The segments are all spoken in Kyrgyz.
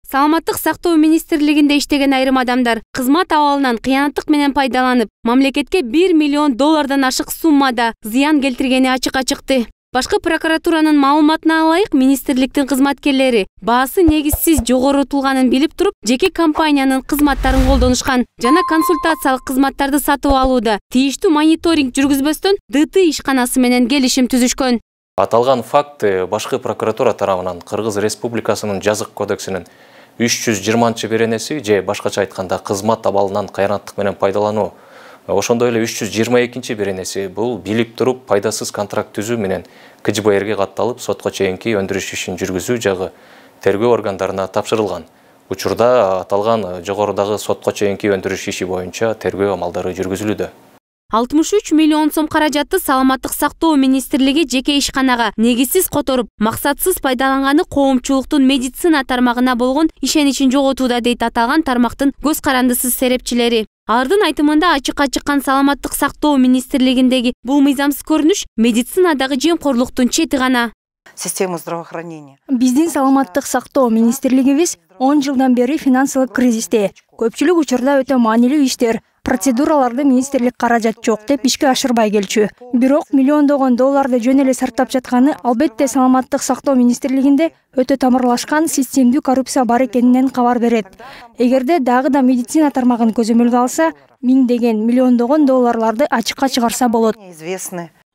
Саламаттык сактоо министрлигинде иштеген айрым адамдар кызмат абалынан кыянаттык менен пайдаланып, мамлекетке $1 миллион ашык суммада зыян келтиргени ачыкка чыкты. Башкы прокуратуранын маалыматына ылайык, министрликтин кызматкерлери баасы негизсиз жогорутулганын билип туруп, жеке компаниянын кызматтарын колдонушкан жана консультациялык кызматтарды сатып алууда тийиштүү мониторинг жүргүзбөстөн ДТ ишканасы менен келишим түзүшкөн. Аталган факт башкы прокуратура тарабынан Кыргыз Республикасынын жазык кодексинин 320 беренеси же башкача айтканда кызмат абалынан кыянаттык менен пайдалануу, ошондой эле 322 беренеси бул билип туруп пайдасыз контракт түзүү менен КЖБРге катталып, сотко чейинки өндүрүш ишин жүргүзүү жагы тергөө органдарына тапшырылган. Учурда аталган жогорудагы сотко чейинки өндүрүш иши боюнча тергөө амалдары жүргүзүлүүдө. 63 миллион сом каражатты Саламаттык сактоо министрлиги жеке ишканага негизсиз которуп, максатсыз пайдаланганы коомчулуктун медицина тармагына болгон ишеничин жоготууда дейт аталган тармактын көз карандысыз серепчилери. Алардын айтымында ачыкка чыккан Саламаттык сактоо министрлигиндеги бул мыйзамсыз көрүнүш медицинадагы жемкорлуктун чети гана. Система здравоохранения. Биздин Саламаттык сактоо министрлигибиз 10 жылдан бери финансылык кризисте. Көпчүлүк учурда өтө маанилүү иштер, процедураларды министрлик каражат жок деп ишке ашырбай келчү. Бирок миллиондогон долларды жөн эле сарптап жатканы албетте Саламаттык сактоо министрлигинде өтө тамырлашкан системдүү коррупция бар экенинен кабар берет. Эгерде дагы да медицина тармагын көзөмөлгө алса, миңдеген, миллиондогон долларларды ачыкка чыгарса болот.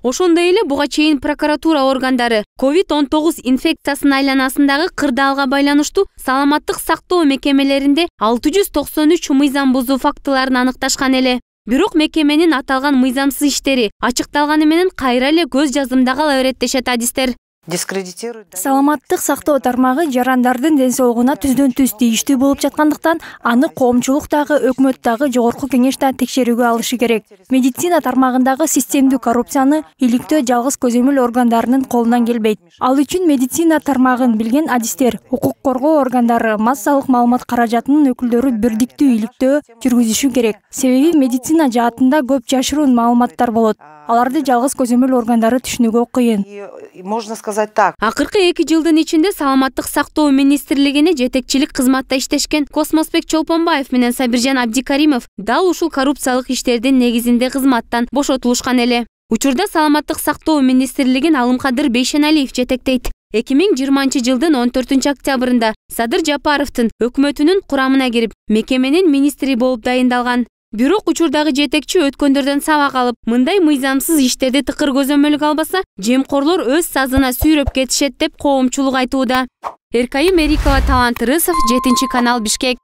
Ошондой эле буга чейин прокуратура органдары COVID-19 инфекциясынын айланасындагы кырдаалга байланыштуу саламаттык сактоо мекемелеринде 693 мыйзам бузуу фактыларын аныкташкан эле. Бирок мекеменин аталган мыйзамсыз иштери ачыкталганы менен кайра эле көз жазымда кала берет дешет адистер. Саламаттык сактоо тармагы жарандардын ден соолугуна түздөн-түз тийиштүү болуп жаткандыктан, аны коомчулук дагы, өкмөт дагы, жогорку кеңеш да текшерүүгө алышы керек. Медицина тармагындагы системдүү коррупцияны иликтөө жалгыз көзөмөл органдарынын колунан келбейт. Ал үчүн медицина тармагын билген адистер, укук коргоо органдары, массалык маалымат каражатынын өкүлдөрү бирдиктүү иликтөө жүргүзүшү керек. Себеби медицина жаатында көп жашыруун маалыматтар болот. Аларды жалгыз көзөмөл органдары түшүнүүгө кыйын. Можно сказать так. Акыркы 2 жылдын ичинде Саламаттык сактоо министрлигине жетекчилик кызматта иштешкен Космосбек Чолпонбаев менен Сабиржан Абдикаримов дал ушул коррупциялык иштердин негизинде кызматтан бошотулушкан эле. Учурда Саламаттык сактоо министрлигин Алымкадыр Бейшеналиев жетектейт. 2020 жылдын 14 октябрында Садыр Жапаровдун өкмөтүнүн курамына кирип, мекеменин министри болуп дайындалган. Бирок учурдагы жетекчи өткөндөрдөн сабак алып, мындай мыйзамсыз иштерди тыкыр көзөмөлгө албаса, жемкорлор өз сазына сүйрөп кетишет деп коомчулук айтууда. Эркайым Эрикова, Талант Рысов, 7 канал, Бишкек.